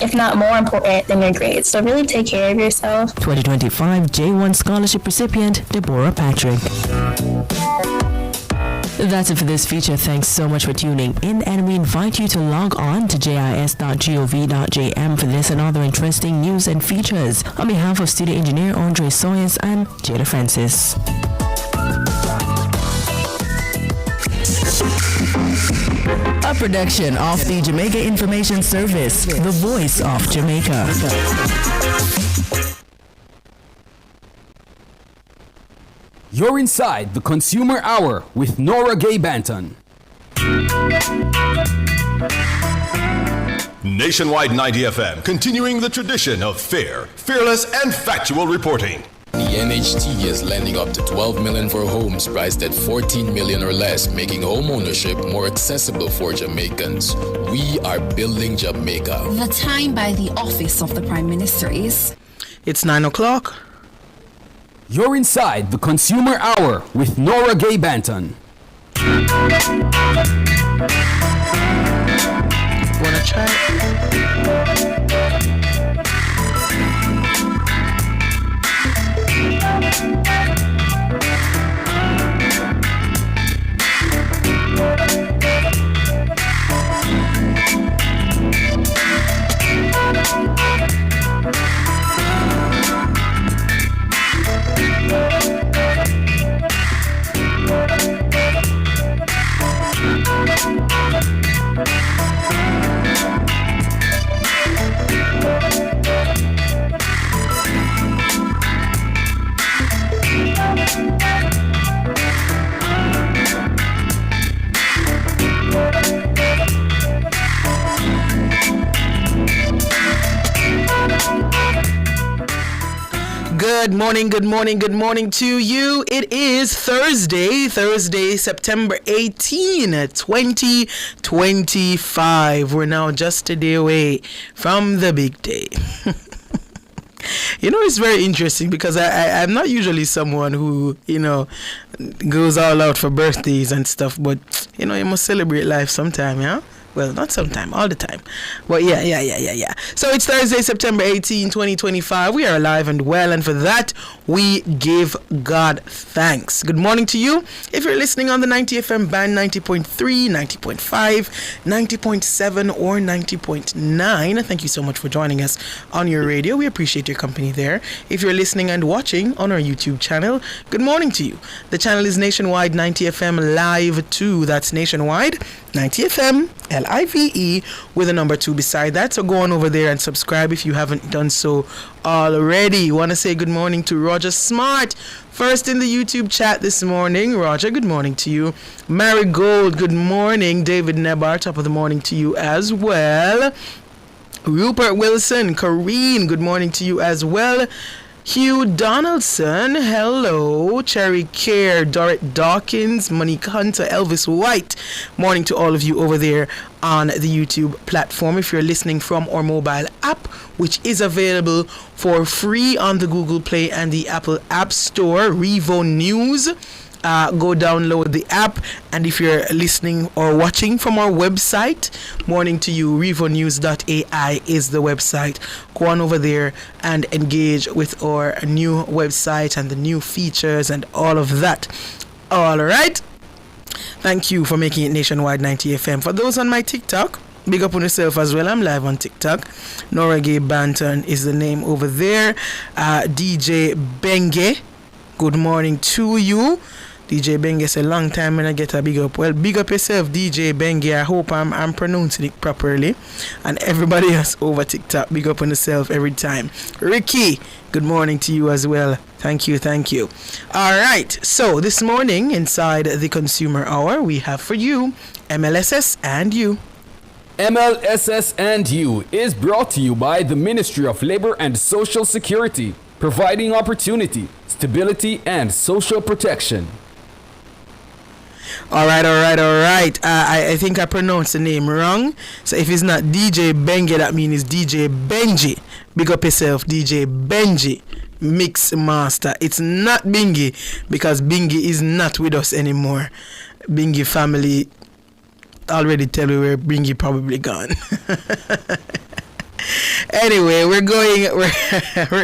if not more important than your grades. So really take care of yourself. 2025 J1 Scholarship recipient Deborah Patrick. That's it for this feature. Thanks so much for tuning in, and we invite you to log on to jis.gov.jm for this and other interesting news and features. On behalf of studio engineer Andre Sawyers and Jada Francis. A production of the Jamaica Information Service, the voice of Jamaica. You're inside the Consumer Hour with Nora Gay Banton. Nationwide 90 FM, continuing the tradition of fair, fearless, and factual reporting. The NHT is lending up to $12 million for homes priced at $14 million or less, making home ownership more accessible for Jamaicans. We are building Jamaica. The time by the Office of the Prime Minister is... It's 9 o'clock. You're inside the Consumer Hour with Nora Gay Banton. Wanna try? Good morning to you. It is Thursday, September 18, 2025. We're now just a day away from the big day. You know, it's very interesting because I'm not usually someone who, goes all out for birthdays and stuff, but, you must celebrate life sometime, yeah? Well, not sometime, all the time. But yeah. So it's Thursday, September 18, 2025. We are alive and well, and for that, we give God thanks. Good morning to you. If you're listening on the 90 FM band, 90.3, 90.5, 90.7, or 90.9, thank you so much for joining us on your radio. We appreciate your company there. If you're listening and watching on our YouTube channel, good morning to you. The channel is Nationwide 90 FM Live 2. That's Nationwide 90 FM LIVE with a number 2 beside that. So go on over there and subscribe if you haven't done so already. Want to say good morning to Roger Smart, first in the YouTube chat this morning. Roger, good morning to you. Marigold, good morning. David Nebar, top of the morning to you as well. Rupert Wilson, Kareen, good morning to you as well. Hugh Donaldson, hello. Cherry Care, Dorrit Dawkins, Monique Hunter, Elvis White. Morning to all of you over there on the YouTube platform. If you're listening from our mobile app, which is available for free on the Google Play and the Apple App Store, Revo News. Go download the app, and if you're listening or watching from our website, morning to you, revonews.ai is the website. Go on over there and engage with our new website and the new features and all of that. All right. Thank you for making it Nationwide 90 FM. For those on my TikTok, big up on yourself as well. I'm live on TikTok. Nora Gay Banton is the name over there. DJ Benge, good morning to you. DJ Benge said, long time when I get a big up. Well, big up yourself, DJ Benge. I hope I'm pronouncing it properly. And everybody else over TikTok, big up on yourself every time. Ricky, good morning to you as well. Thank you. All right. So this morning inside the Consumer Hour, we have for you MLSS and You. MLSS and You is brought to you by the Ministry of Labor and Social Security, providing opportunity, stability, and social protection. All right. I think I pronounced the name wrong. So if it's not DJ Benge, that means it's DJ Benji. Big up yourself, DJ Benji, Mix Master. It's not Bingy, because Bingy is not with us anymore. Bingy family already tell me where Bingy probably gone. Anyway, we're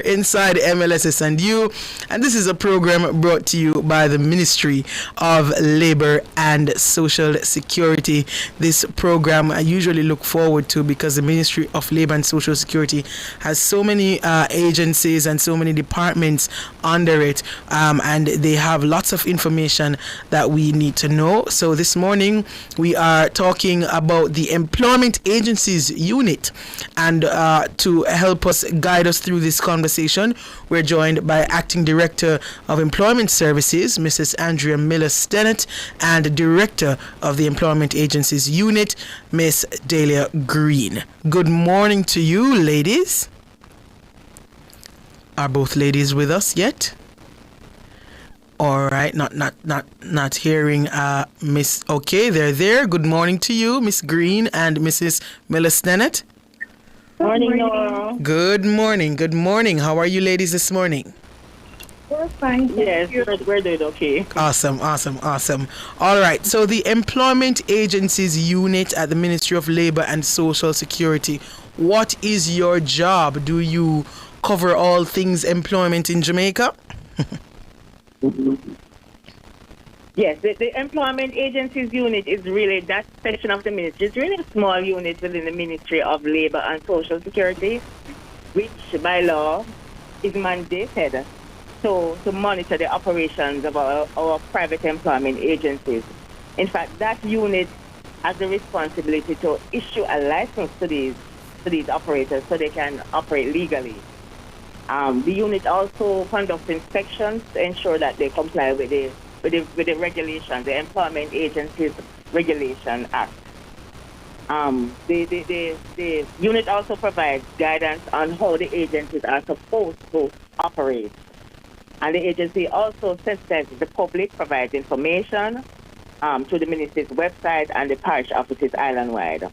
inside MLSS and You, and this is a program brought to you by the Ministry of Labor and Social Security. This program I usually look forward to because the Ministry of Labor and Social Security has so many agencies and so many departments under it, and they have lots of information that we need to know. So this morning we are talking about the Employment Agencies Unit, and to help us guide us through this conversation, we're joined by Acting Director of Employment Services, Mrs. Andrea Miller-Stennett, and Director of the Employment Agencies Unit, Miss Dahlia Green. Good morning to you, ladies. Are both ladies with us yet? All right, not hearing Miss. Okay, they're there. Good morning to you, Miss Green and Mrs. Miller-Stennett. Morning, Nora. Good morning. Good morning. How are you, ladies, this morning? We're fine. Yes, we're doing okay. Awesome. All right. So the Employment Agencies Unit at the Ministry of Labor and Social Security. What is your job? Do you cover all things employment in Jamaica? Yes, the Employment Agencies Unit is really that section of the ministry. It's really a small unit within the Ministry of Labor and Social Security, which by law is mandated to monitor the operations of our private employment agencies. In fact, that unit has the responsibility to issue a license to these operators so they can operate legally. The unit also conducts inspections to ensure that they comply with the regulations, the Employment Agencies Regulation Act. The unit also provides guidance on how the agencies are supposed to operate. And the agency also sensitizes the public, provides information to the ministry's website and the parish offices island-wide.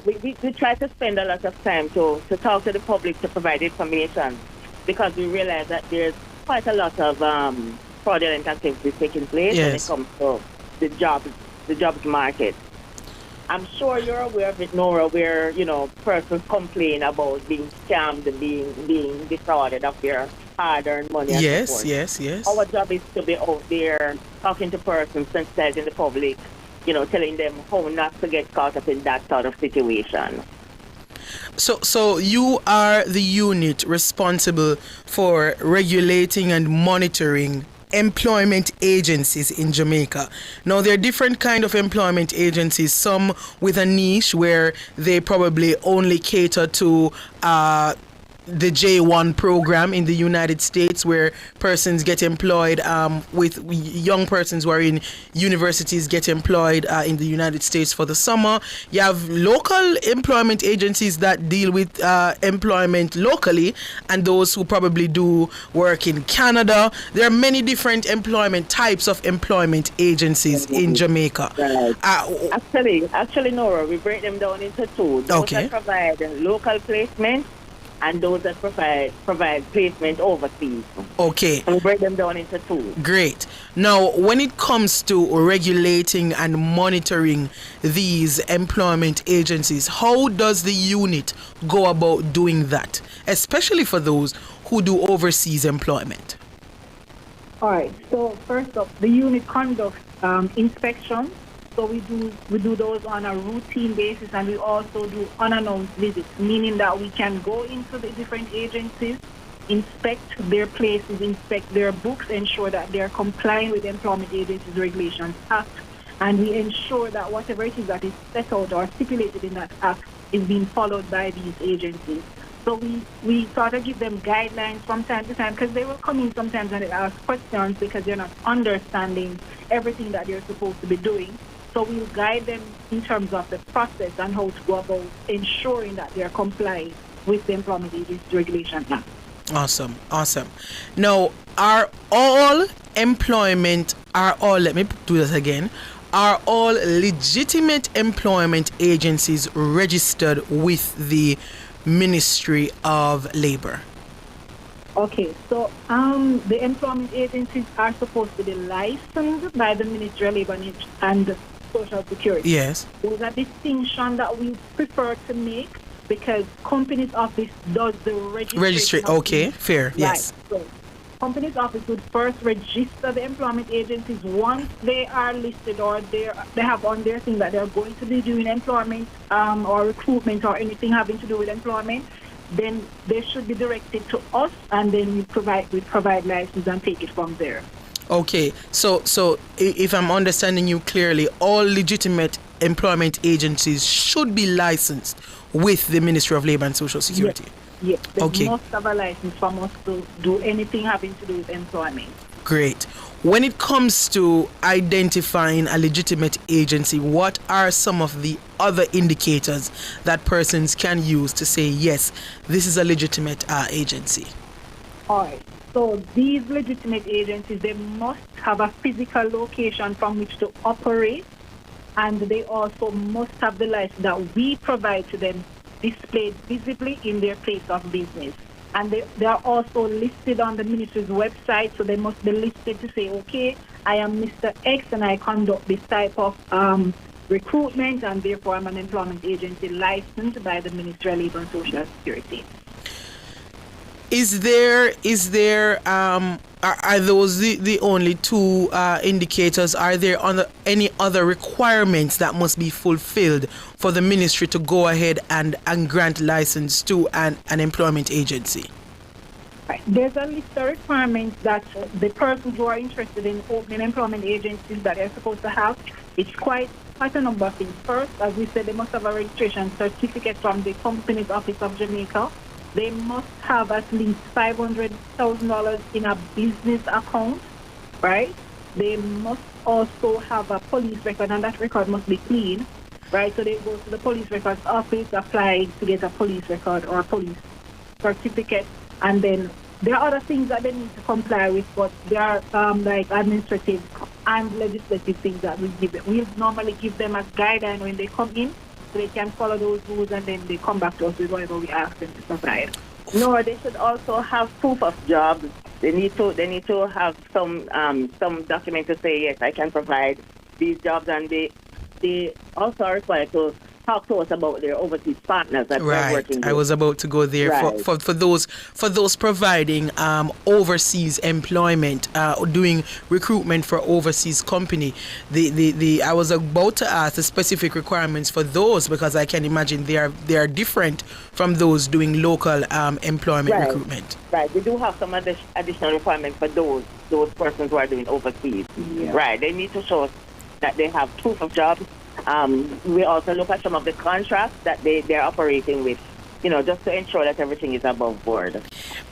We try to spend a lot of time to talk to the public to provide information because we realize that there's quite a lot of fraudulent activities taking place when it comes to the jobs market. I'm sure you're aware of it, Nora, where persons complain about being scammed and being defrauded of their hard-earned money. Yes. Our job is to be out there talking to persons, sensitizing the public, telling them how not to get caught up in that sort of situation. So you are the unit responsible for regulating and monitoring employment agencies in Jamaica. Now, there are different kind of employment agencies, some with a niche where they probably only cater to the J1 program in the United States, where persons get employed with young persons who are in universities get employed in the United States for the summer. You have local employment agencies that deal with employment locally, and those who probably do work in Canada. There are many different employment types of employment agencies in Jamaica. Right. Actually, Nora, we break them down into two. Those that provide local placement and those that provide placement overseas. Okay. And we break them down into two. Great. Now, when it comes to regulating and monitoring these employment agencies, how does the unit go about doing that, especially for those who do overseas employment? All right. So first up, the unit conducts inspections. So we do those on a routine basis, and we also do unannounced visits, meaning that we can go into the different agencies, inspect their places, inspect their books, ensure that they're complying with the Employment Agencies Regulations Act, and we ensure that whatever it is that is set out or stipulated in that act is being followed by these agencies. So we sort of give them guidelines from time to time, because they will come in sometimes and they ask questions because they're not understanding everything that they're supposed to be doing. So we'll guide them in terms of the process and how to go about ensuring that they are complying with the Employment Agencies Regulation Act. Awesome. Now, are all legitimate employment agencies registered with the Ministry of Labor? Okay, so the employment agencies are supposed to be licensed by the Ministry of Labor and Social Security. Yes. There's a distinction that we prefer to make because Companies Office does the registration. Registry. Okay, fair. Right. Yes. So Companies Office would first register the employment agencies once they are listed or they have on their thing that they're going to be doing employment or recruitment or anything having to do with employment. Then they should be directed to us, and then we provide license and take it from there. Okay, so if I'm understanding you clearly, all legitimate employment agencies should be licensed with the Ministry of Labour and Social Security. Yes, they Okay. must have a license from us to do anything having to do with employment. Great. When it comes to identifying a legitimate agency, what are some of the other indicators that persons can use to say, yes, this is a legitimate agency? All right. So these legitimate agencies, they must have a physical location from which to operate, and they also must have the license that we provide to them displayed visibly in their place of business. And they are also listed on the ministry's website, so they must be listed to say, okay, I am Mr. X and I conduct this type of recruitment, and therefore I'm an employment agency licensed by the Ministry of Labour and Social Security. Is there are those the only two indicators? Are there any other requirements that must be fulfilled for the ministry to go ahead and grant license to an employment agency? Right. There's a list of requirements that the persons who are interested in opening employment agencies that they're supposed to have. It's quite a number of things. First, as we said, they must have a registration certificate from the Companies Office of Jamaica. They must have at least $500,000 in a business account, right? They must also have a police record, and that record must be clean, right? So they go to the police records office, apply to get a police record or a police certificate, and then there are other things that they need to comply with, but there are like administrative and legislative things that we give them. We normally give them a guideline when they come in, so they can follow those rules, and then they come back to us with whatever we ask them to provide. No, they should also have proof of jobs. They need to have some document to say, yes, I can provide these jobs, and they also are required to talk to us about their overseas partners that they're working with. I was about to go there. Right. For those providing overseas employment, doing recruitment for overseas company. I was about to ask the specific requirements for those, because I can imagine they are different from those doing local employment recruitment. Right. We do have some additional requirements for those persons who are doing overseas. Yeah. Right. They need to show us that they have proof of jobs. We also look at some of the contracts that they're operating with, just to ensure that everything is above board.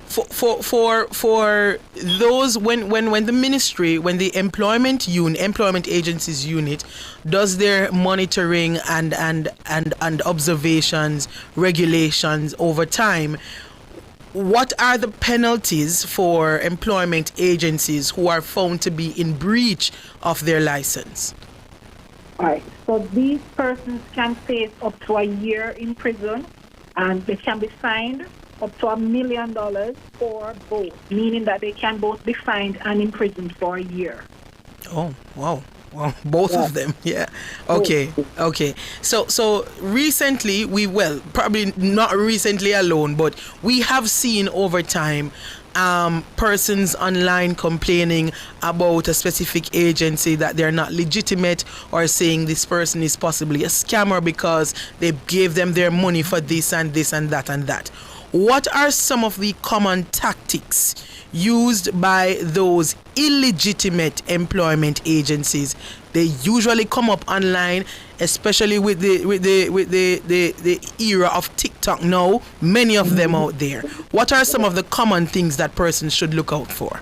For those, when the ministry, when the employment agencies unit does their monitoring and observations, regulations over time, what are the penalties for employment agencies who are found to be in breach of their license? All right. So these persons can face up to a year in prison, and they can be fined up to $1 million or both, meaning that they can both be fined and imprisoned for a year. Oh, wow. Well, both of them, yeah. Okay. So recently, probably not recently alone, but we have seen over time persons online complaining about a specific agency that they're not legitimate, or saying this person is possibly a scammer because they gave them their money for this and this and that and that. What are some of the common tactics used by those illegitimate employment agencies? They usually come up online, especially with the era of TikTok now. Many of them out there. What are some of the common things that persons should look out for?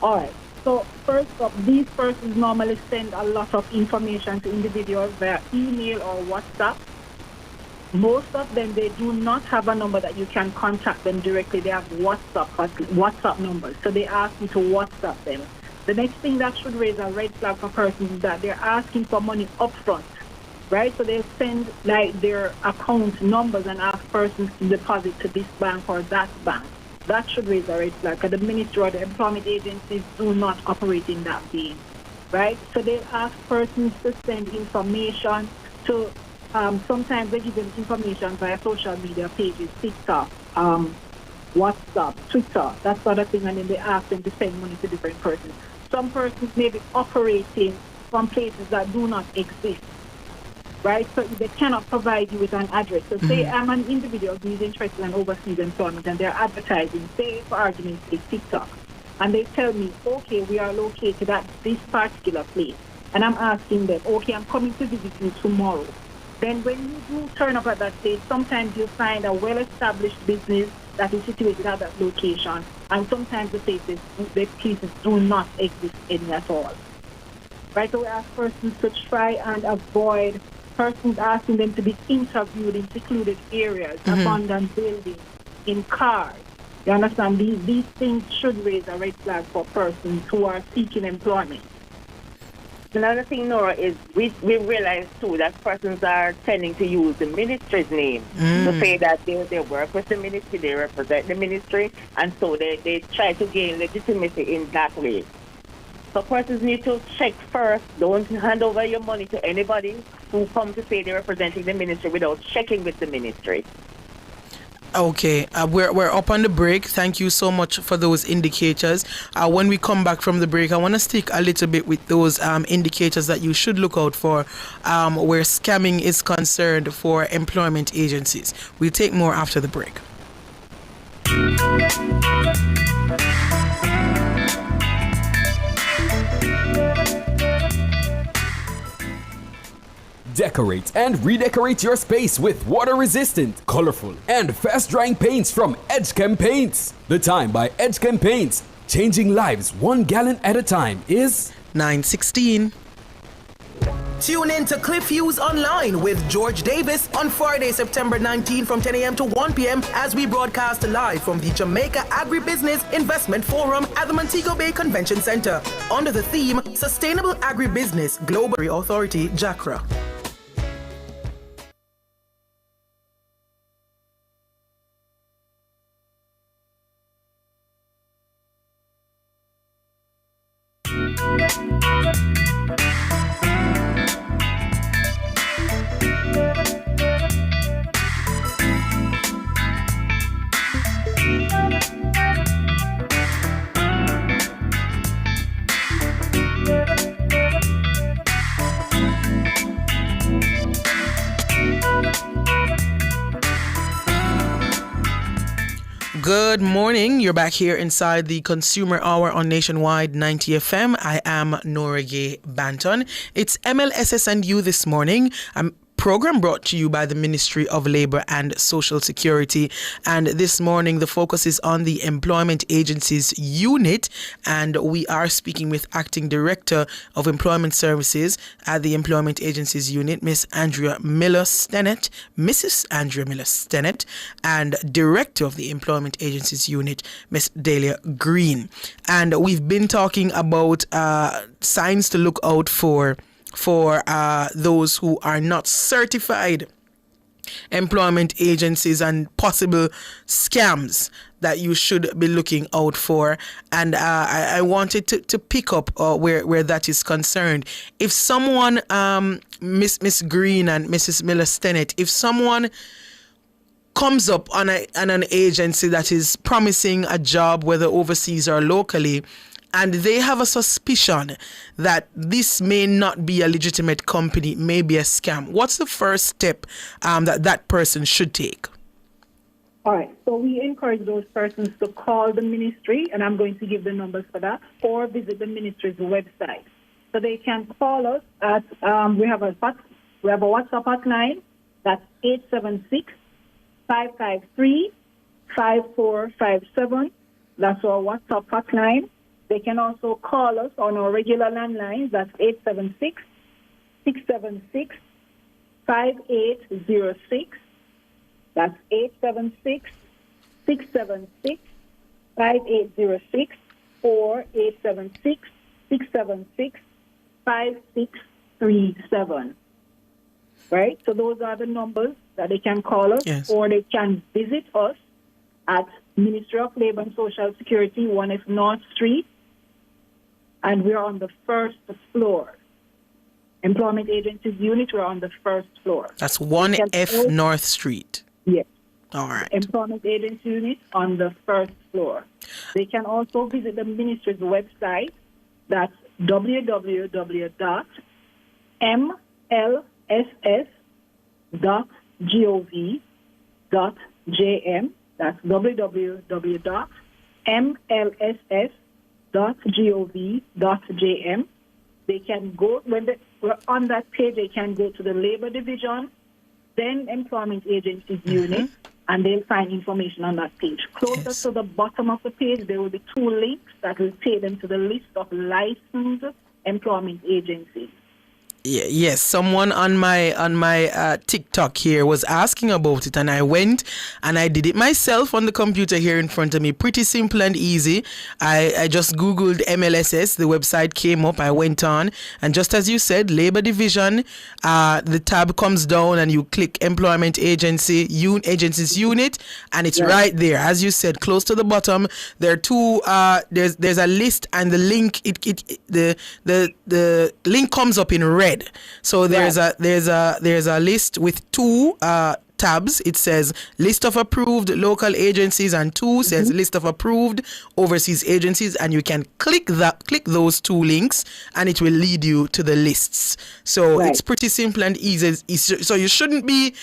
All right. So first up, these persons normally send a lot of information to individuals via email or WhatsApp. Most of them, they do not have a number that you can contact them directly. They have WhatsApp numbers. So they ask you to WhatsApp them. The next thing that should raise a red flag for persons is that they're asking for money upfront, right? So they send like their account numbers and ask persons to deposit to this bank or that bank. That should raise a red flag, because the ministry or the employment agencies do not operate in that vein, right? So they ask persons to send information to sometimes they give them information via social media pages, TikTok, WhatsApp, Twitter, that sort of thing, and then they ask them to send money to different persons. Some persons may be operating from places that do not exist, right? So they cannot provide you with an address. So say I'm an individual who is interested in overseas employment and they're advertising, say for argument's sake, TikTok, and they tell me, okay, we are located at this particular place. And I'm asking them, okay, I'm coming to visit you tomorrow. Then when you do turn up at that place, sometimes you'll find a well-established business that is situated at that location, and sometimes the places do not exist any at all. Right, so we ask persons to try and avoid persons asking them to be interviewed in secluded areas, abandoned buildings, in cars. You understand? These things should raise a red flag for persons who are seeking employment. Another thing, Nora, is we realize too that persons are tending to use the ministry's name to say that they work with the ministry, they represent the ministry, and so they try to gain legitimacy in that way. So persons need to check first. Don't hand over your money to anybody who come to say they're representing the ministry without checking with the ministry. Okay, we're up on the break. Thank you so much for those indicators. When we come back from the break, I want to stick a little bit with those indicators that you should look out for where scamming is concerned for employment agencies. We'll take more after the break. Decorate and redecorate your space with water-resistant, colorful, and fast-drying paints from Edgechem Paints. The time by Edgechem Paints, changing lives 1 gallon at a time, is 9:16. Tune in to Cliff Hughes Online with George Davis on Friday, September 19 from 10 a.m. to 1 p.m. as we broadcast live from the Jamaica Agribusiness Investment Forum at the Montego Bay Convention Center under the theme Sustainable Agribusiness Global Authority, JACRA. Good morning. You're back here inside the Consumer Hour on Nationwide 90 FM. I am Noragay Banton. It's MLSS and you this morning. Program brought to you by the Ministry of Labour and Social Security. And this morning, the focus is on the Employment Agencies Unit. And we are speaking with Acting Director of Employment Services at the Employment Agencies Unit, Miss Andrea Miller-Stennett, Mrs. Andrea Miller-Stennett, and Director of the Employment Agencies Unit, Miss Dahlia Green. And we've been talking about signs to look out for those who are not certified employment agencies and possible scams that you should be looking out for. And I wanted to pick up where that is concerned. If someone, Miss Green and Mrs. Miller-Stennett, if someone comes up on an agency that is promising a job, whether overseas or locally, and they have a suspicion that this may not be a legitimate company, may be a scam, what's the first step that person should take? All right, so we encourage those persons to call the ministry, and I'm going to give the numbers for that, or visit the ministry's website. So they can call us at, we have a WhatsApp hotline, that's 876-553-5457. That's our WhatsApp hotline. They can also call us on our regular landline, that's 876-676-5806. That's 876-676-5806 or 876-676-5637. Right? So those are the numbers that they can call us, yes. Or they can visit us at Ministry of Labour and Social Security, 1F North Street, and we're on the first floor. Employment Agencies Unit. We're on the first floor. That's 1F North Street. Yes. All right. Employment Agency Unit on the first floor. They can also visit the ministry's website. That's www.mlss.gov.jm. That's www.mlss.gov.jm. They can go, when we're on that page, they can go to the Labor Division, then Employment Agencies Unit, and they'll find information on that page. Closer to the bottom of the page, there will be 2 links that will take them to the list of licensed employment agencies. Yes, someone on my TikTok here was asking about it, and I went and I did it myself on the computer here in front of me. Pretty simple and easy. I just Googled MLSS, the website came up, I went on, and just as you said, Labor Division, the tab comes down and you click Employment Agencies Unit, and it's right there. As you said, close to the bottom, there are 2, there's a list, and the link, the link comes up in red. So there's a list with 2 tabs. It says list of approved local agencies, and 2 says list of approved overseas agencies, and you can click those 2 links and it will lead you to the lists. So it's pretty simple and easy. So you shouldn't be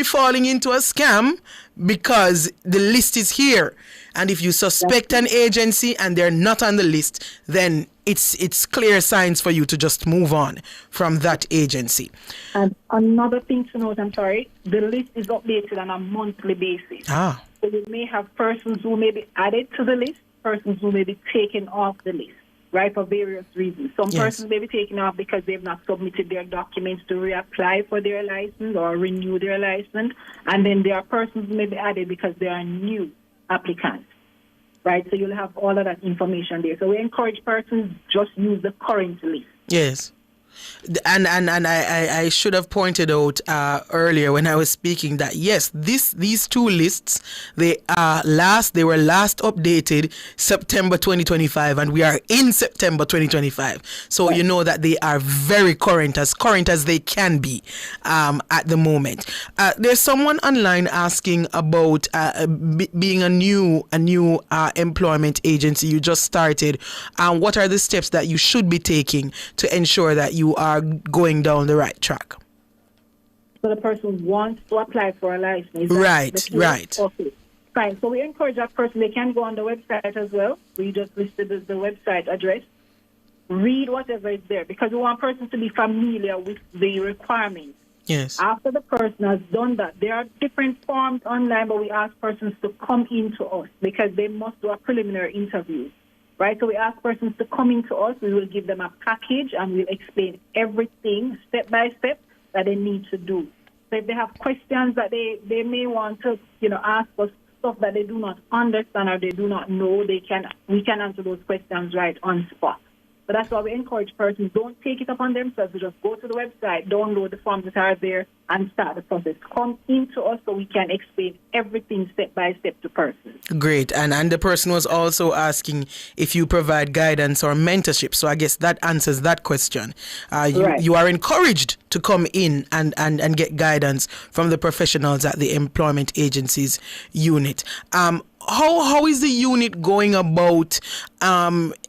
falling into a scam, because the list is here, and if you suspect an agency and they're not on the list, then it's clear signs for you to just move on from that agency. And another thing to note, the list is updated on a monthly basis. So you may have persons who may be added to the list, persons who may be taken off the list, right, for various reasons. Some persons may be taken off because they've not submitted their documents to reapply for their license or renew their license. And then there are persons who may be added because they are new applicants, right? So you'll have all of that information there. So we encourage persons just use the current list. Yes. And I should have pointed out earlier when I was speaking that yes, these 2 lists, they were last updated September 2025, and we are in September 2025. So you know that they are very current as they can be at the moment. There's someone online asking about being a new employment agency you just started. What are the steps that you should be taking to ensure that you are going down the right track? So the person wants to apply for a license. Right. Okay, fine. So we encourage that person, they can go on the website as well. We just listed the website address. Read whatever is there, because we want persons to be familiar with the requirements. Yes. After the person has done that, there are different forms online, but we ask persons to come into us because they must do a preliminary interview. Right, so we ask persons to come into us. We will give them a package and we'll explain everything step by step that they need to do. So if they have questions that they may want to, ask us stuff that they do not understand or they do not know, we can answer those questions right on spot. So that's why we encourage persons, don't take it upon themselves. To just go to the website, download the forms that are there, and start the process. Come into us so we can explain everything step by step to persons. Great. And the person was also asking if you provide guidance or mentorship. So I guess that answers that question. You are encouraged to come in and get guidance from the professionals at the Employment Agencies Unit. How is the unit going about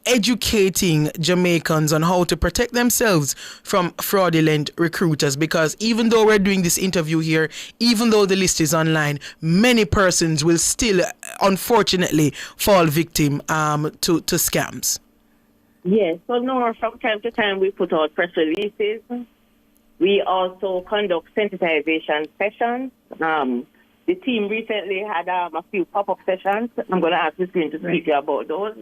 educating Jamaicans on how to protect themselves from fraudulent recruiters? Because even though we're doing this interview here, even though the list is online, many persons will still, unfortunately, fall victim to scams. Yes. So, no, from time to time, we put out press releases. We also conduct sensitization sessions. The team recently had a few pop-up sessions. I'm going to ask the team to speak to you about those.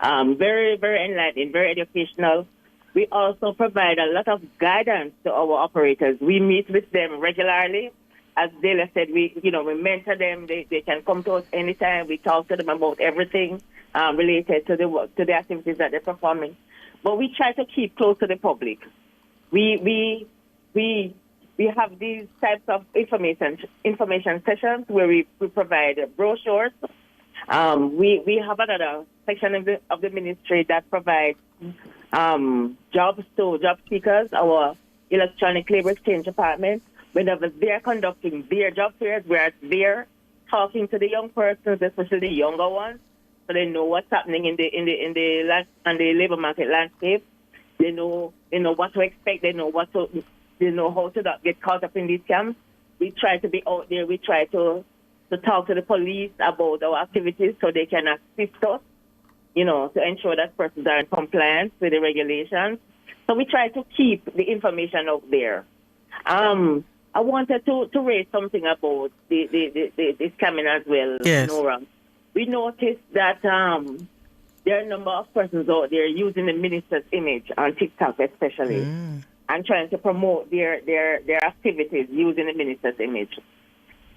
Very, very enlightening, very educational. We also provide a lot of guidance to our operators. We meet with them regularly. As Dela said, we mentor them. They can come to us anytime. We talk to them about everything related to the work, to the activities that they're performing. But we try to keep close to the public. We have these types of information sessions where we provide brochures. We have another section of the ministry that provides jobs to job seekers, our electronic labor exchange department. Whenever they're conducting their job fairs, we're there talking to the young persons, especially the younger ones, so they know what's happening in the labor market landscape. They know what to expect. They know how to not get caught up in these scams. We try to be out there. We try to talk to the police about our activities so they can assist us, to ensure that persons are in compliance with the regulations. So we try to keep the information out there. I wanted to raise something about the scamming as well, yes. Nora. We noticed that there are a number of persons out there using the minister's image on TikTok especially, and trying to promote their activities using the minister's image.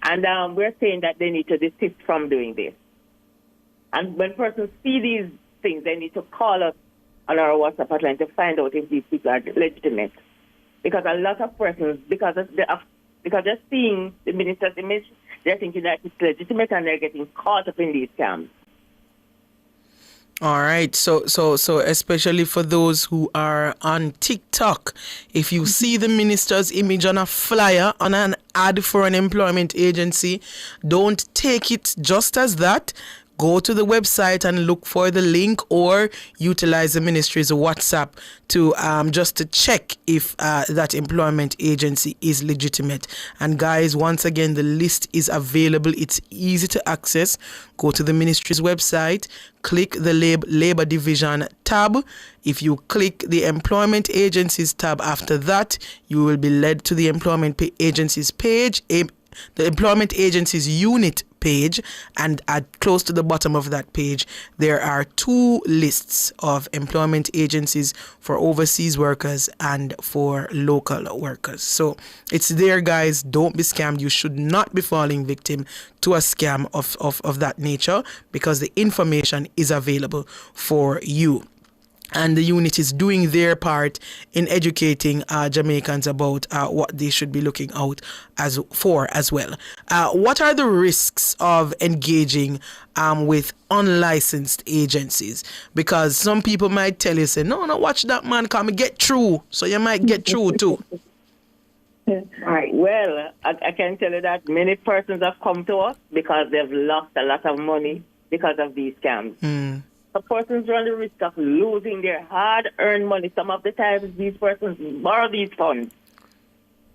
And we're saying that they need to desist from doing this. And when persons see these things, they need to call us on our WhatsApp hotline to find out if these people are legitimate. Because a lot of persons, because they're seeing the minister's image, they're thinking that it's legitimate and they're getting caught up in these scams. All right. So especially for those who are on TikTok, if you see the minister's image on a flyer, on an ad for an employment agency, don't take it just as that. Go to the website and look for the link, or utilize the ministry's WhatsApp to just to check if that employment agency is legitimate. And guys, once again, the list is available. It's easy to access. Go to the ministry's website, click the labor division tab. If you click the employment agencies tab after that, you will be led to the employment agencies page, the employment agencies unit page, and close to the bottom of that page there are two lists of employment agencies for overseas workers and for local workers. So it's there, guys. Don't be scammed. You should not be falling victim to a scam of that nature, because the information is available for you. And the unit is doing their part in educating Jamaicans about what they should be looking out for as well. What are the risks of engaging with unlicensed agencies? Because some people might tell you, say, no, watch that man come and get through. So you might get through too. Right. Well, I can tell you that many persons have come to us because they've lost a lot of money because of these scams. Some persons run the risk of losing their hard-earned money. Some of the times these persons borrow these funds,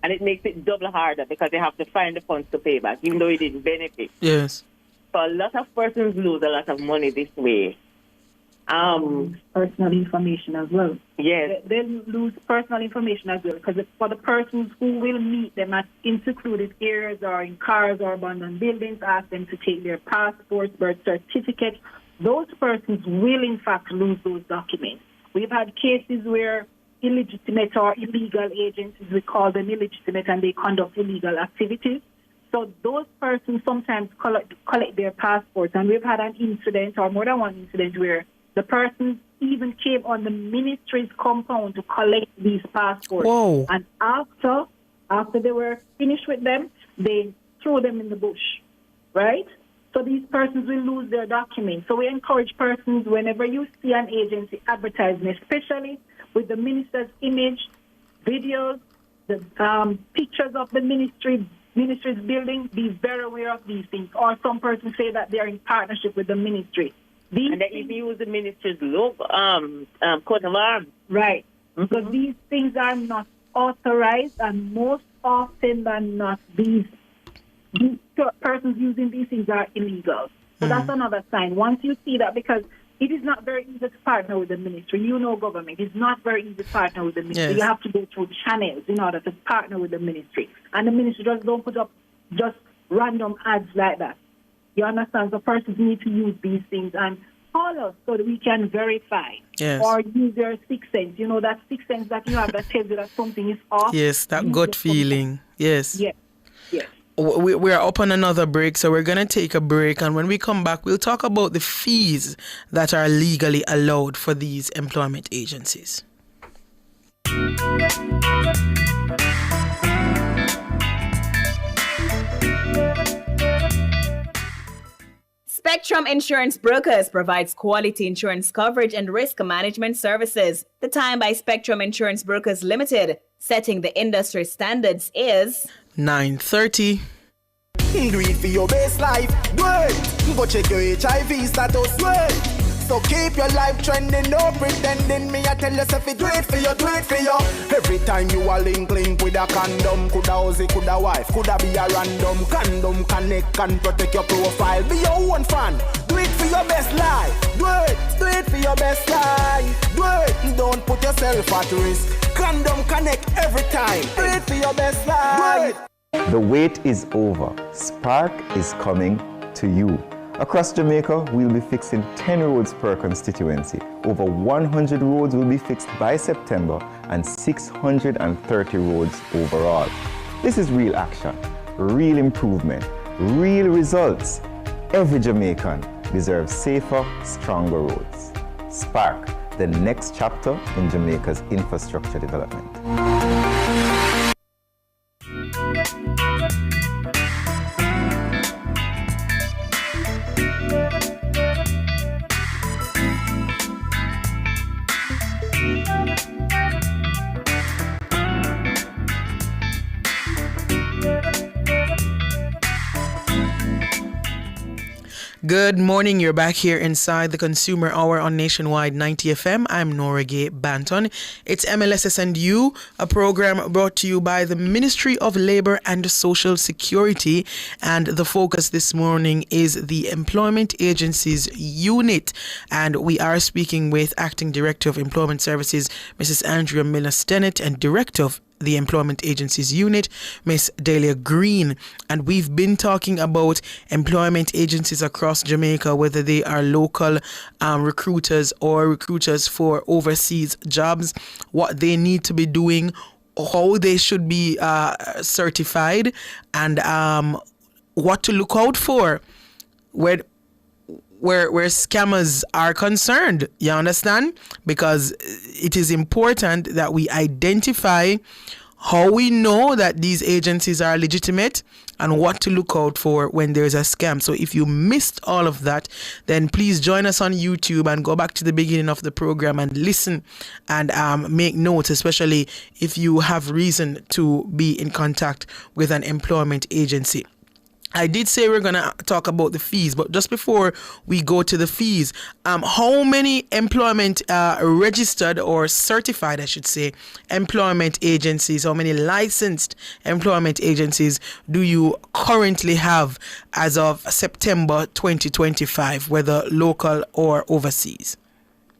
and it makes it double harder because they have to find the funds to pay back, even though it didn't benefit. Yes. So a lot of persons lose a lot of money this way. Personal information as well. Yes. They lose personal information as well, because for the persons who will meet them at insecluded areas or in cars or abandoned buildings, ask them to take their passports, birth certificates, those persons will in fact lose those documents. We've had cases where illegitimate or illegal agencies, we call them illegitimate, and they conduct illegal activities. So those persons sometimes collect their passports, and we've had an incident or more than one incident where the persons even came on the ministry's compound to collect these passports. Whoa. And after they were finished with them, they threw them in the bush, right? So these persons will lose their documents. So we encourage persons, whenever you see an agency advertising, especially with the minister's image, videos, the pictures of the ministry's building, be very aware of these things. Or some persons say that they are in partnership with the ministry. And they even use the minister's logo, coat of arms. Right. So these things are not authorized, and most often than not, these persons using these things are illegal. So that's another sign. Once you see that, because it is not very easy to partner with the ministry. You know, government, it's not very easy to partner with the ministry. Yes. You have to go through channels in order to partner with the ministry. And the ministry just don't put up just random ads like that. You understand? So persons need to use these things and call us so that we can verify. Yes. Or use their sixth sense. You know, that sixth sense that you have that tells you that something is off. Yes, that gut feeling. Yes. Yes. Yes. We're up on another break, so we're going to take a break. And when we come back, we'll talk about the fees that are legally allowed for these employment agencies. Spectrum Insurance Brokers provides quality insurance coverage and risk management services. The time by Spectrum Insurance Brokers Limited, setting the industry standards, is 9:30. Do it for your best life, do it. Go check your HIV status, do it. So keep your life trending, no pretending. Me I tell yourself do it for you, do it for you. Every time you are link with a condom, coulda Ozzy, coulda wife, coulda be a random. Condom connect and protect your profile. Be your own fan, do it for your best life. Do it for your best life. Do it, don't put yourself at risk. Condom connect every time. Do it for your best life. The wait is over. Spark is coming to you. Across Jamaica, we'll be fixing 10 roads per constituency. Over 100 roads will be fixed by September and 630 roads overall. This is real action, real improvement, real results. Every Jamaican deserves safer, stronger roads. Spark, the next chapter in Jamaica's infrastructure development. Good morning. You're back here inside the Consumer Hour on Nationwide 90 FM. I'm Nora Gay Banton. It's MLSS and You, a program brought to you by the Ministry of Labour and Social Security. And the focus this morning is the Employment Agencies Unit. And we are speaking with Acting Director of Employment Services, Mrs. Andrea Miller-Stennett, and Director of the Employment Agencies Unit, Miss Dahlia Green. And we've been talking about employment agencies across Jamaica, whether they are local recruiters or recruiters for overseas jobs, what they need to be doing, how they should be certified, and what to look out for where scammers are concerned. You understand? Because it is important that we identify how we know that these agencies are legitimate and what to look out for when there's a scam. So if you missed all of that, then please join us on YouTube and go back to the beginning of the program and listen and make notes, especially if you have reason to be in contact with an employment agency. I did say we're going to talk about the fees, but just before we go to the fees, how many employment registered or certified, I should say, employment agencies, how many licensed employment agencies do you currently have as of September 2025, whether local or overseas?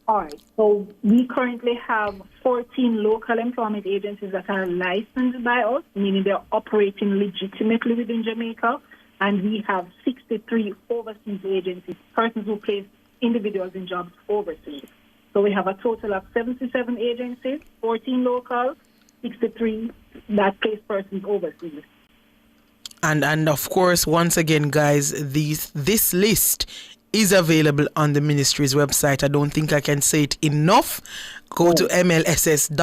All right. So we currently have 14 local employment agencies that are licensed by us, meaning they're operating legitimately within Jamaica. And we have 63 overseas agencies, persons who place individuals in jobs overseas. So we have a total of 77 agencies, 14 local, 63 that place persons overseas. And of course, once again, guys, this list is available on the ministry's website. I don't think I can say it enough. Go to mlss.gov.jm,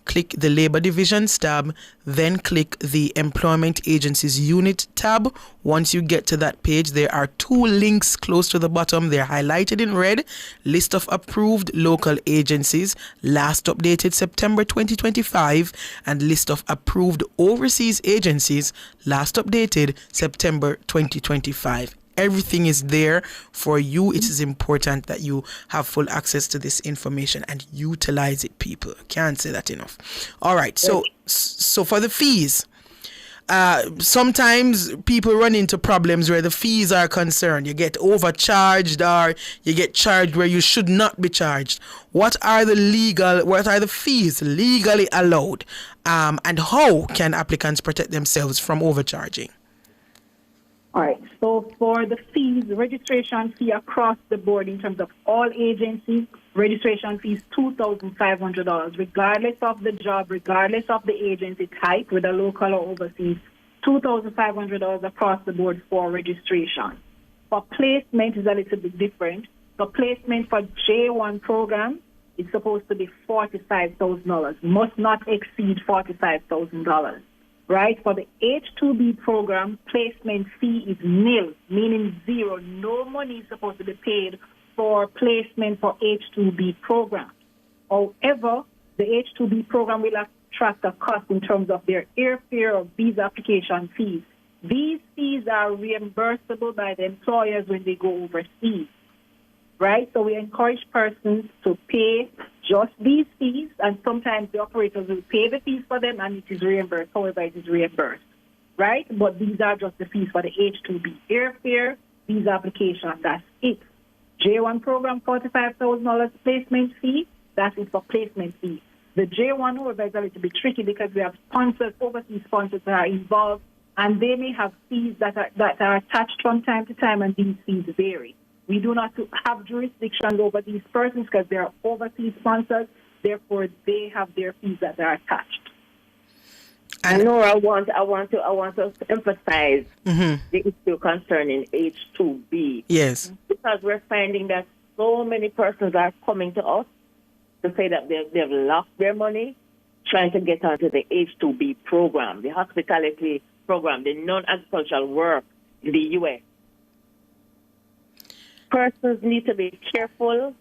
click the Labour Divisions tab, then click the Employment Agencies Unit tab. Once you get to that page, there are two links close to the bottom. They're highlighted in red. List of approved local agencies, last updated September 2025, and list of approved overseas agencies, last updated September 2025. Everything is there for you. It is important that you have full access to this information and utilize it, people. Can't say that enough. All right. So for the fees, sometimes people run into problems where the fees are concerned. You get overcharged or you get charged where you should not be charged. What are the fees legally allowed? And how can applicants protect themselves from overcharging? All right. So for the fees, registration fee across the board in terms of all agencies, registration fee is $2,500, regardless of the job, regardless of the agency type, whether local or overseas. $2,500 across the board for registration. For placement is a little bit different. The placement for J1 program is supposed to be $45,000, must not exceed $45,000. right? For the H-2B program, placement fee is nil, meaning zero. No money is supposed to be paid for placement for H-2B program. However, the H-2B program will attract a cost in terms of their airfare or visa application fees. These fees are reimbursable by the employers when they go overseas, right? So we encourage persons to pay just these fees, and sometimes the operators will pay the fees for them and it is reimbursed, however it is reimbursed, right? But these are just the fees for the H-2B airfare, visa application, that's it. J1 program, $45,000 placement fee, that is for placement fee. The J1, however, is a little bit tricky because we have sponsors, overseas sponsors that are involved, and they may have fees that are attached from time to time, and these fees vary. We do not have jurisdiction over these persons because they are overseas sponsors. Therefore, they have their fees that are attached. And Nora, I want to emphasize the issue concerning H-2B. Yes. Because we're finding that so many persons are coming to us to say that they've lost their money trying to get onto the H-2B program, the hospitality program, the non-agricultural work in the U.S. Persons need to be careful.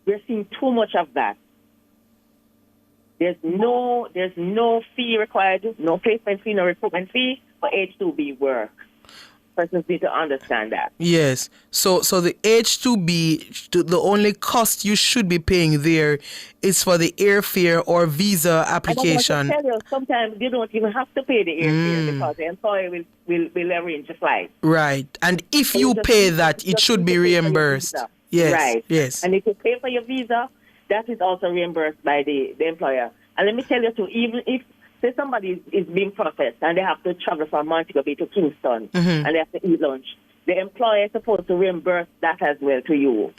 We're seeing too much of that. There's no fee required, no placement fee, no recruitment fee for H-2B work. Persons need to understand that. Yes. So the H-2B, the only cost you should be paying there is for the airfare or visa application. I want to tell you, sometimes you don't even have to pay the airfare because the employer will arrange a flight. Right. And if you pay that, it should be reimbursed. Yes. Right. Yes. And if you pay for your visa, that is also reimbursed by the employer. And let me tell you too, even if say somebody is being processed and they have to travel from Montego Bay to Kingston and they have to eat lunch, the employer is supposed to reimburse that as well to you.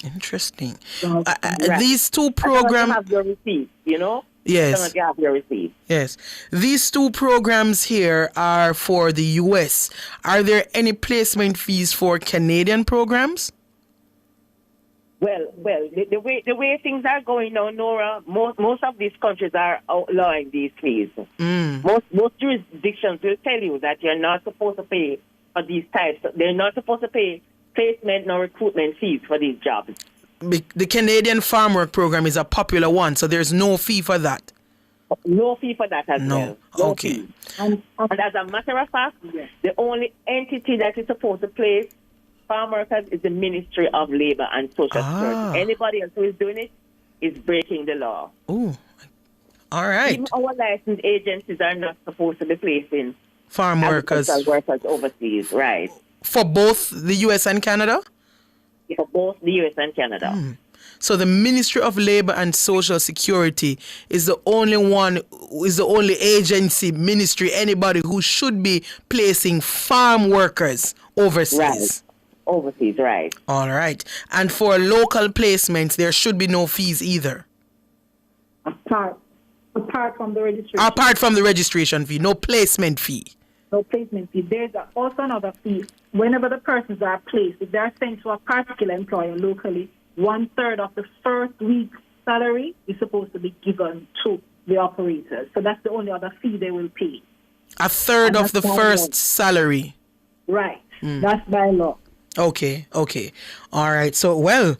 Interesting. Right. These two programs have your receipt, you know? Yes. You have your receipt. Yes. These two programs here are for the U.S. Are there any placement fees for Canadian programs? Well, the way things are going now, Nora, most of these countries are outlawing these fees. Most jurisdictions will tell you that you're not supposed to pay for these types. They're not supposed to pay placement nor recruitment fees for these jobs. The Canadian Farm Work Program is a popular one, so there's no fee for that. No fee for that as well. No Okay. fee. And as a matter of fact, the only entity that is supposed to place farm workers is the Ministry of Labor and Social Security. Anybody else who is doing it is breaking the law. Oh, all right. Even our licensed agencies are not supposed to be placing farm workers overseas, right? For both the U.S. and Canada? For both the U.S. and Canada. So the Ministry of Labor and Social Security is the only one, is the only agency, ministry, anybody who should be placing farm workers overseas. Right. Overseas, right. All right. And for local placements, there should be no fees either. Apart from the registration. Apart from the registration fee, no placement fee. No placement fee. There's also another fee. Whenever the persons are placed, if they're sent to a particular employer locally, 1/3 of the first week's salary is supposed to be given to the operators. So that's the only other fee they will pay. 1/3 of the first salary. Right. That's by law. Okay. All right. So, well,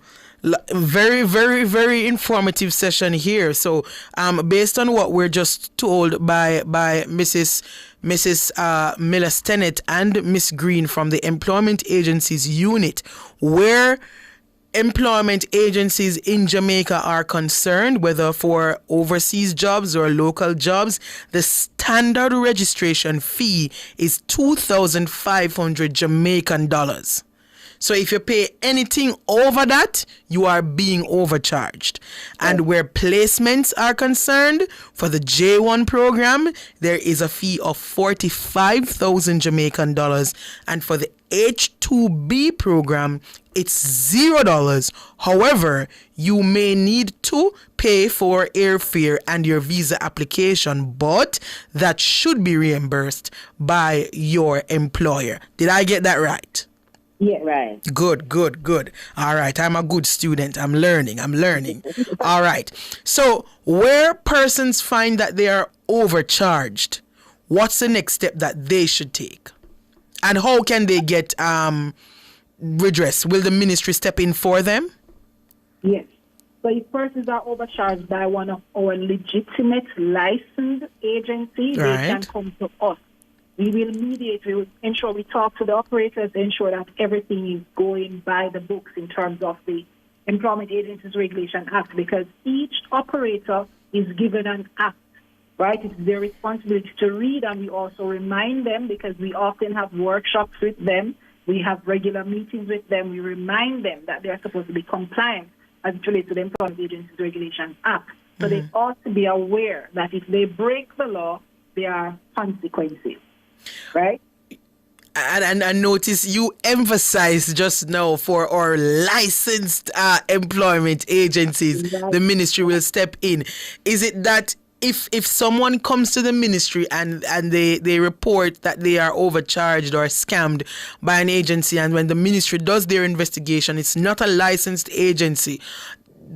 very, very, very informative session here. So, based on what we're just told by Mrs. Miller Stennett and Miss Green from the Employment Agencies Unit, where employment agencies in Jamaica are concerned, whether for overseas jobs or local jobs, the standard registration fee is 2,500 Jamaican dollars. So if you pay anything over that, you are being overcharged. And where placements are concerned, for the J1 program, there is a fee of 45,000 Jamaican dollars. And for the H2B program, it's $0. However, you may need to pay for airfare and your visa application, but that should be reimbursed by your employer. Did I get that right? Yeah, right. Good. All right, I'm a good student. I'm learning. All right. So, where persons find that they are overcharged, what's the next step that they should take? And how can they get redress? Will the ministry step in for them? Yes. So if persons are overcharged by one of our legitimate licensed agencies, they can come to us. We will mediate. We will ensure we talk to the operators, ensure that everything is going by the books in terms of the Employment Agencies Regulation Act, because each operator is given an act, right? It's their responsibility to read, and we also remind them, because we often have workshops with them. We have regular meetings with them. We remind them that they are supposed to be compliant as it relates to the Employment Agencies Regulation Act. So they ought to be aware that if they break the law, there are consequences, right? And notice you emphasized just now for our licensed employment agencies, the ministry will step in. Is it that if someone comes to the ministry and they report that they are overcharged or scammed by an agency, and when the ministry does their investigation, it's not a licensed agency,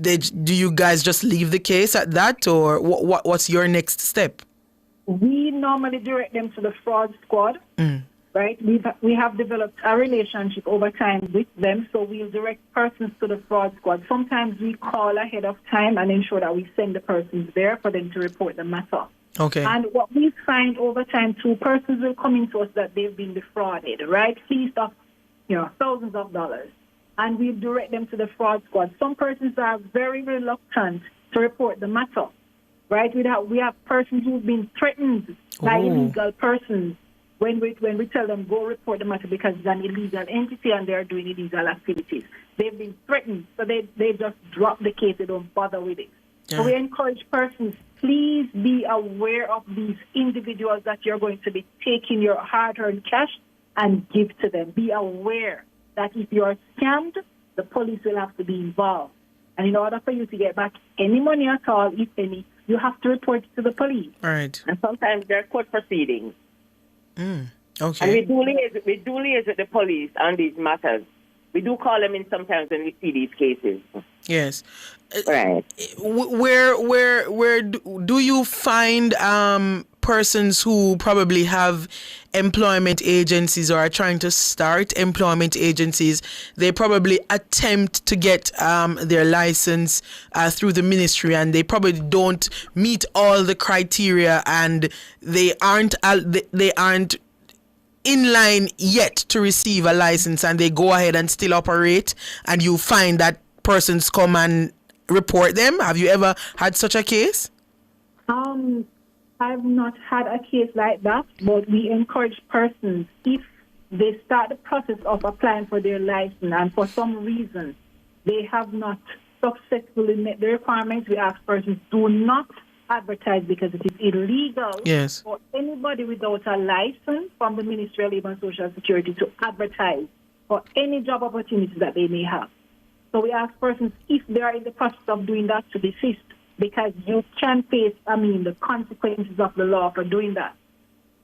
do you guys just leave the case at that, or what's your next step? We normally direct them to the fraud squad. Right? We have developed a relationship over time with them, so we'll direct persons to the fraud squad. Sometimes we call ahead of time and ensure that we send the persons there for them to report the matter. Okay. And what we find over time too, persons will come into us that they've been defrauded, right? Fees of, thousands of dollars. And we direct them to the fraud squad. Some persons are very reluctant to report the matter, right? We have persons who've been threatened by illegal persons. When we tell them, go report the matter because it's an illegal entity and they're doing illegal activities. They've been threatened, so they just drop the case. They don't bother with it. So we encourage persons, please be aware of these individuals that you're going to be taking your hard-earned cash and give to them. Be aware that if you're scammed, the police will have to be involved. And in order for you to get back any money at all, if any, you have to report it to the police. Right. And sometimes there are court proceedings. Okay. And we do liaise with the police on these matters. We do call them in sometimes when we see these cases. Yes. Right. Where do you find persons who probably have employment agencies or are trying to start employment agencies? They probably attempt to get their license through the ministry, and they probably don't meet all the criteria, and they aren't in line yet to receive a license, and they go ahead and still operate, and you find that persons come and report them. Have you ever had such a case? I've not had a case like that, but we encourage persons, if they start the process of applying for their license and for some reason they have not successfully met the requirements, we ask persons, do not advertise, because it is illegal for anybody without a license from the Ministry of Labour and Social Security to advertise for any job opportunities that they may have. So we ask persons, if they are in the process of doing that, to desist, because you can face, the consequences of the law for doing that,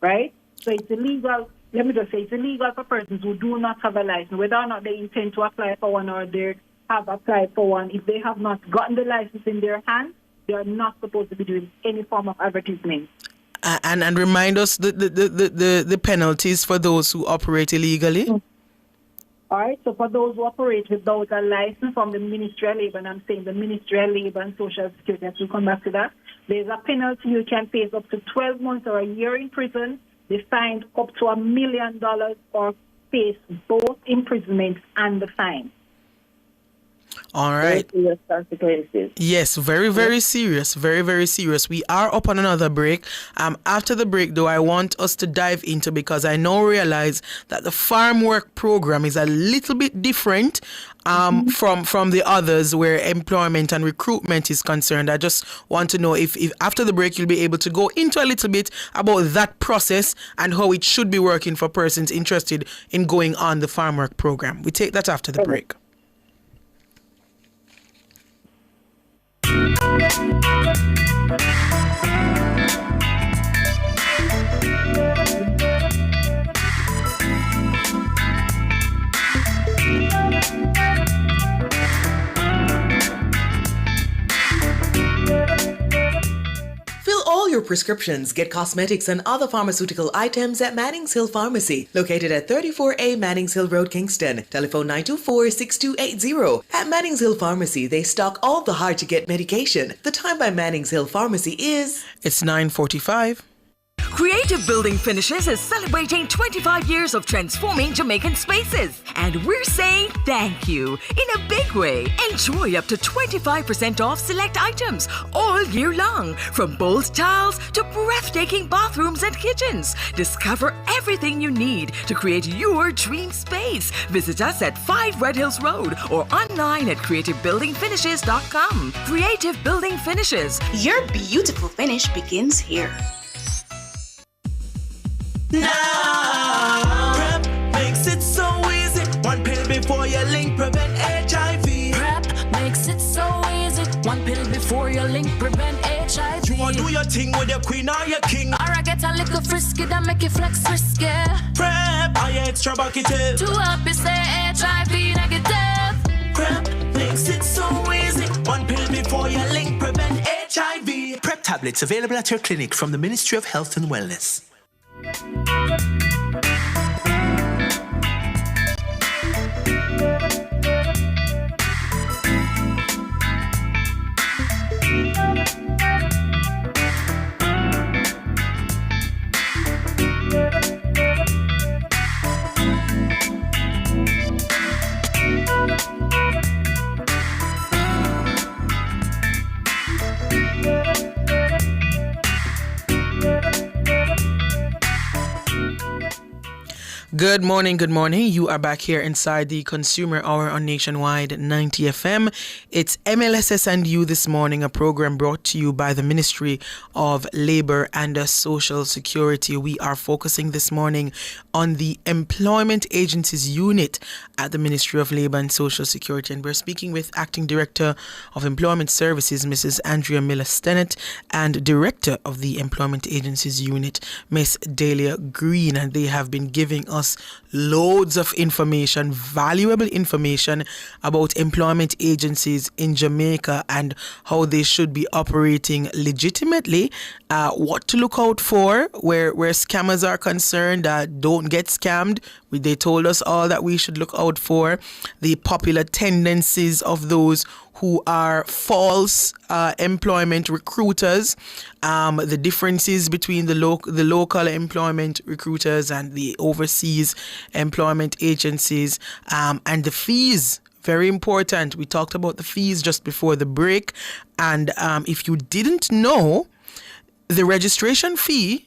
right? So it's illegal. Let me just say, it's illegal for persons who do not have a license, whether or not they intend to apply for one or they have applied for one. If they have not gotten the license in their hand, they are not supposed to be doing any form of advertisement. And remind us the penalties for those who operate illegally. All right, so for those who operate without a license from the Ministry of Labour, and I'm saying the Ministry of Labour and Social Security, as we come back to that, there's a penalty. You can face up to 12 months or a year in prison. They fined up to $1 million or face both imprisonment and the fine. All right. Very serious consequences. Yes, very, very serious. Very, very serious. We are up on another break. After the break, though, I want us to dive into, because I now realize that the farm work program is a little bit different from the others where employment and recruitment is concerned. I just want to know if after the break you'll be able to go into a little bit about that process and how it should be working for persons interested in going on the farm work program. We take that after the break. Fill all your your prescriptions, get cosmetics and other pharmaceutical items at Mannings Hill Pharmacy, located at 34A Mannings Hill Road, Kingston. Telephone 924-6280. At Mannings Hill Pharmacy, they stock all the hard-to-get medication. The time by Mannings Hill Pharmacy is... It's 9:45. Creative Building Finishes is celebrating 25 years of transforming Jamaican spaces. And we're saying thank you in a big way. Enjoy up to 25% off select items all year long. From bold tiles to breathtaking bathrooms and kitchens. Discover everything you need to create your dream space. Visit us at 5 Red Hills Road or online at creativebuildingfinishes.com. Creative Building Finishes. Your beautiful finish begins here. Now, PrEP makes it so easy. One pill before you link, prevent HIV. PrEP makes it so easy. One pill before you link, prevent HIV. You want to do your thing with your queen or your king. Or I get a little frisky that make you flex risky. PrEP, are you extra bucketed? To help you stay HIV negative. PrEP makes it so easy. One pill before you link, prevent HIV. PrEP tablets available at your clinic from the Ministry of Health and Wellness. Good morning, good morning. You are back here inside the Consumer Hour on Nationwide 90 FM. It's MLSS and You this morning, a program brought to you by the Ministry of Labour and Social Security. We are focusing this morning on the Employment Agencies Unit at the Ministry of Labour and Social Security. And we're speaking with Acting Director of Employment Services, Mrs. Andrea Miller-Stennett, and Director of the Employment Agencies Unit, Miss Dahlia Green. And they have been giving us loads of information, valuable information about employment agencies in Jamaica and how they should be operating legitimately, what to look out for where scammers are concerned, don't get scammed. They told us all that we should look out for, the popular tendencies of those who are false employment recruiters, the differences between the local employment recruiters and the overseas employment agencies, and the fees. Very important. We talked about the fees just before the break. And if you didn't know, the registration fee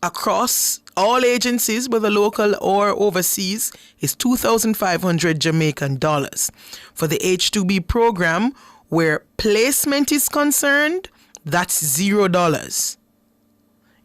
across all agencies, whether local or overseas, is 2,500 Jamaican dollars. For the H-2B program, where placement is concerned, that's $0.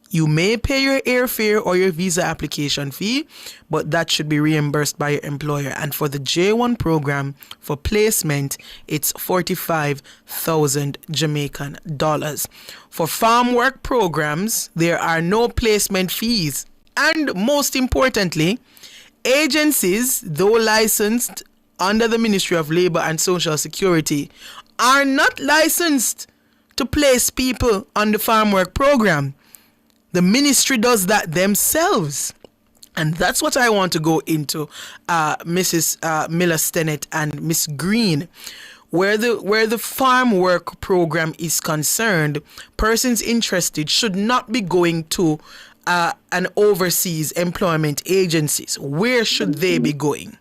You may pay your airfare or your visa application fee, but that should be reimbursed by your employer. And for the J1 program, for placement, it's 45,000 Jamaican dollars. For farm work programs, there are no placement fees. And most importantly, agencies, though licensed under the Ministry of Labour and Social Security, are not licensed to place people on the farm work program. The ministry does that themselves. And that's what I want to go into, Mrs. Miller-Stennett and Miss Green. Where the farm work program is concerned, persons interested should not be going to an overseas employment agencies. Where should they be going?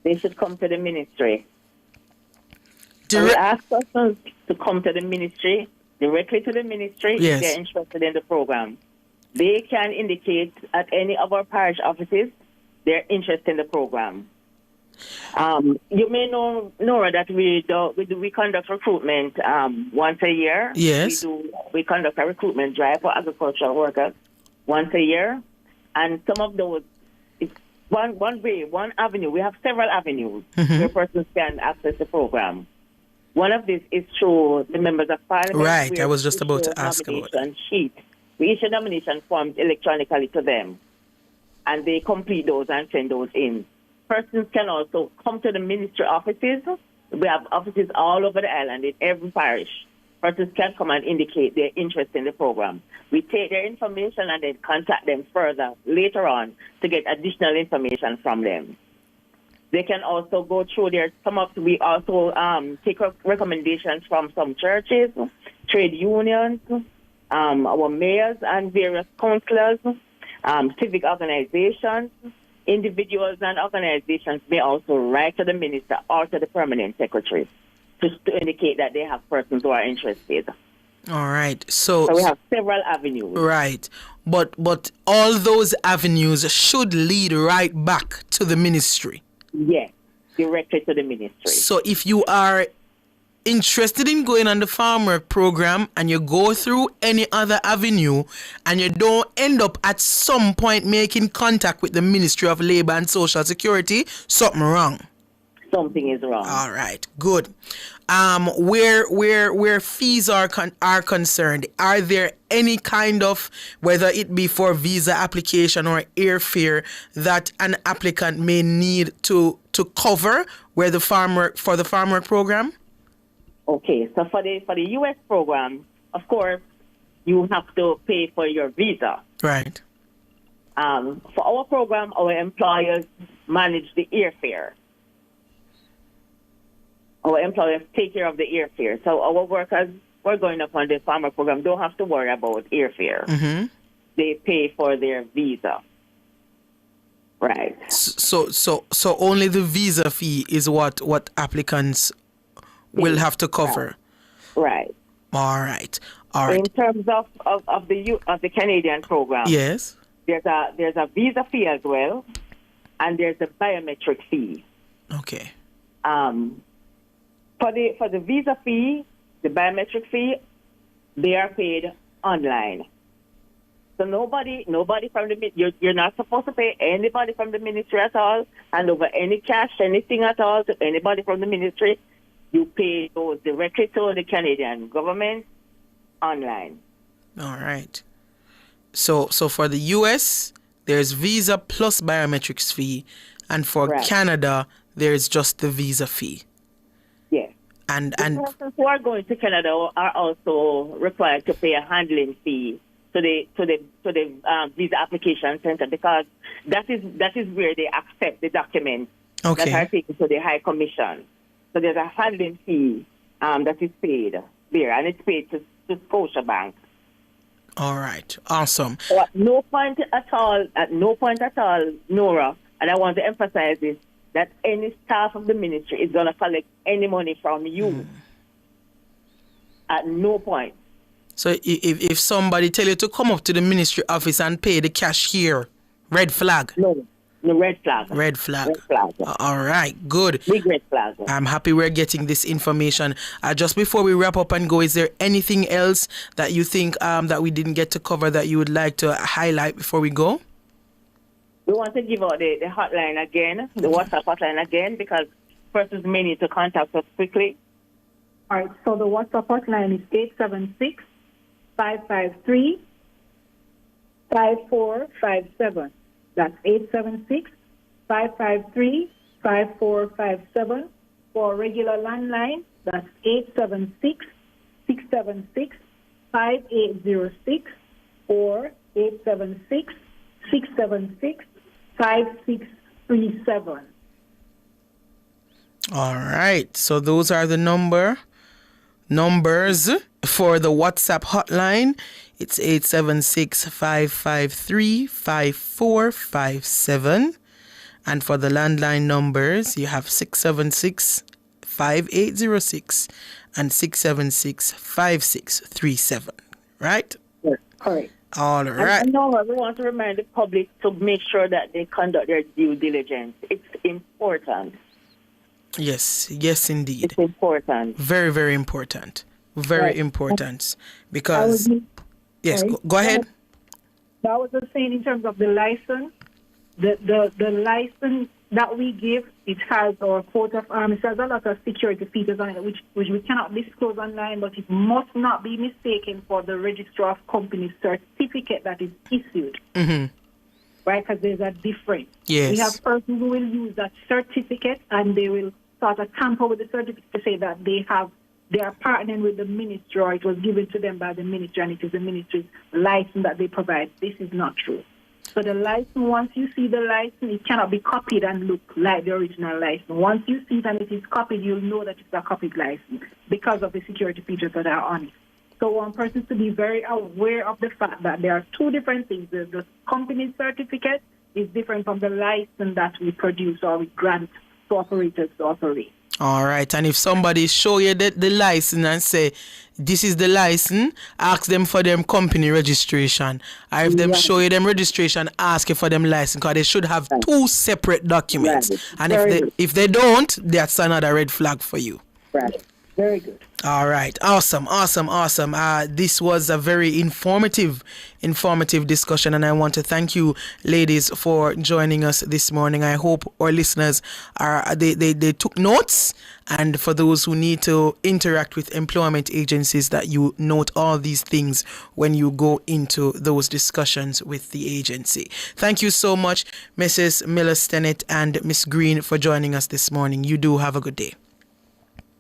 They should come to the ministry. We ask persons to come to the ministry, directly to the ministry, if they're interested in the program. They can indicate at any of our parish offices their interest in the program. You may know, Nora, that we conduct recruitment once a year. Yes. We conduct a recruitment drive for agricultural workers once a year. And some of those, it's one avenue. We have several avenues where persons can access the program. One of these is through the members of parliament. Right, I was just about to ask about that. Sheet. We issue nomination forms electronically to them, and they complete those and send those in. Persons can also come to the ministry offices. We have offices all over the island in every parish. persons can come and indicate their interest in the program. We take their information and then contact them further later on to get additional information from them. They can also go through we also take recommendations from some churches, trade unions, our mayors and various councillors, civic organizations. Individuals and organizations may also write to the minister or to the permanent secretary just to indicate that they have persons who are interested. All right. So we have several avenues. Right. But all those avenues should lead right back to the ministry. Yes, directly to the ministry. So if you are interested in going on the farm work program and you go through any other avenue and you don't end up at some point making contact with the Ministry of Labor and Social Security, something wrong. Something is wrong. All right, good. Where fees are concerned, are there any kind of, whether it be for visa application or airfare, that an applicant may need to cover for the farm work program? Okay, so for the U.S. program, of course, you have to pay for your visa. Right. For our program, our employers manage the airfare. Our employers take care of the airfare. So our workers, we're going up on the farmer program, don't have to worry about airfare. Mm-hmm. They pay for their visa. Right. So only the visa fee is what applicants will have to cover. Right. All right. In terms of the Canadian program, yes, there's a visa fee as well, and there's a biometric fee. Okay. For the visa fee, the biometric fee, they are paid online. So nobody from the you're not supposed to pay anybody from the ministry at all, and over any cash, anything at all to anybody from the ministry. You pay those directly to the Canadian government online. All right. So for the U.S., there's visa plus biometrics fee, and for Canada, there's just the visa fee. Yes. And persons who are going to Canada are also required to pay a handling fee to the visa application center, because that is where they accept the documents that are taken to the High Commission. So there's a handling fee that is paid there, and it's paid to Scotiabank. All right, awesome. So at no point at all, Nora, and I want to emphasize this, that any staff of the ministry is going to collect any money from you. At no point. So if somebody tell you to come up to the ministry office and pay the cashier, red flag? No, red flag. Red flag. Red flag. All right, good. Big red flag. I'm happy we're getting this information. Just before we wrap up and go, is there anything else that you think that we didn't get to cover that you would like to highlight before we go? We want to give out the hotline again, the WhatsApp hotline again, because persons may need to contact us quickly. All right, so the WhatsApp hotline is 876-553-5457. That's 876-553-5457. For regular landline, that's 876-676-5806 or 876-676-5637. All right, so those are the numbers for the WhatsApp hotline. It's 876-553-5457. And for the landline numbers, you have 676-5806 and 676-5637. Right? Yes, correct. All right. And no, we want to remind the public to make sure that they conduct their due diligence. It's important. Yes, indeed. It's important. Very, very important. Very important. Because, yes, go ahead. I was just saying in terms of the license, the license that we give, it has our coat of arms. It has a lot of security features on it, which we cannot disclose online, but it must not be mistaken for the Registrar of Companies certificate that is issued. Mm-hmm. Right, because there's a difference. Yes. We have persons who will use that certificate and they will sort of tamper with the certificate to say that they have they are partnering with the ministry, or it was given to them by the ministry, and it is the ministry's license that they provide. This is not true. So the license, once you see the license, it cannot be copied and look like the original license. Once you see it and it is copied, you'll know that it's a copied license because of the security features that are on it. So one person to be very aware of the fact that there are two different things. The company certificate is different from the license that we produce or we grant to operators to operate. All right, and if somebody show you the license and say, this is the license, ask them for them company registration. Or if them show you them registration, ask you for them license, because they should have two separate documents. And if they don't, that's another red flag for you. Right. Very good. All right. Awesome. This was a very informative discussion, and I want to thank you, ladies, for joining us this morning. I hope our listeners they took notes, and for those who need to interact with employment agencies, that you note all these things when you go into those discussions with the agency. Thank you so much, Mrs. Miller-Stennett and Miss Green, for joining us this morning. You do have a good day.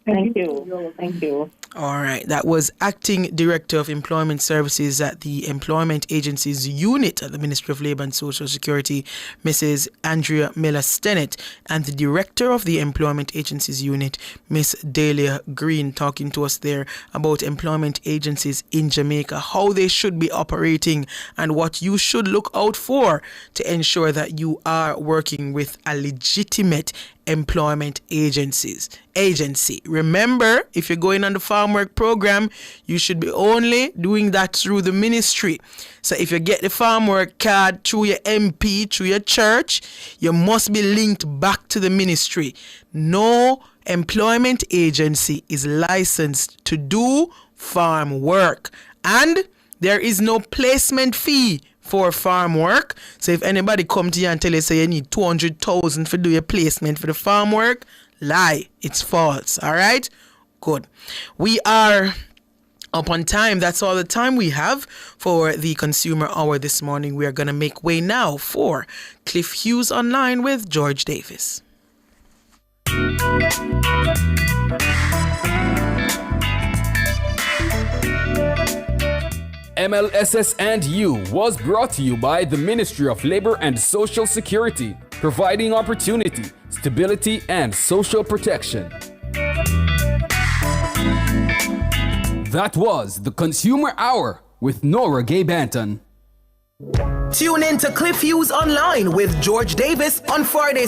Thank you. Thank you. All right. That was Acting Director of Employment Services at the Employment Agencies Unit at the Ministry of Labour and Social Security, Mrs. Andrea Miller-Stennett, and the Director of the Employment Agencies Unit, Miss Dahlia Green, talking to us there about employment agencies in Jamaica, how they should be operating, and what you should look out for to ensure that you are working with a legitimate employment agency. Remember, if you're going on the farm work program, you should be only doing that through the ministry. So if you get the farm work card through your MP, through your church, you must be linked back to the ministry. No employment agency is licensed to do farm work, and there is no placement fee for farm work. So if anybody come to you and tell you, say you need 200,000 for do your placement for the farm work, lie. It's false. All right? Good. We are up on time. That's all the time we have for the Consumer Hour this morning. We are going to make way now for Cliff Hughes Online with George Davis. MLSS and You was brought to you by the Ministry of Labour and Social Security, providing opportunity, stability, and social protection. That was the Consumer Hour with Nora Gay Banton. Tune in to Cliff Hughes Online with George Davis on Friday,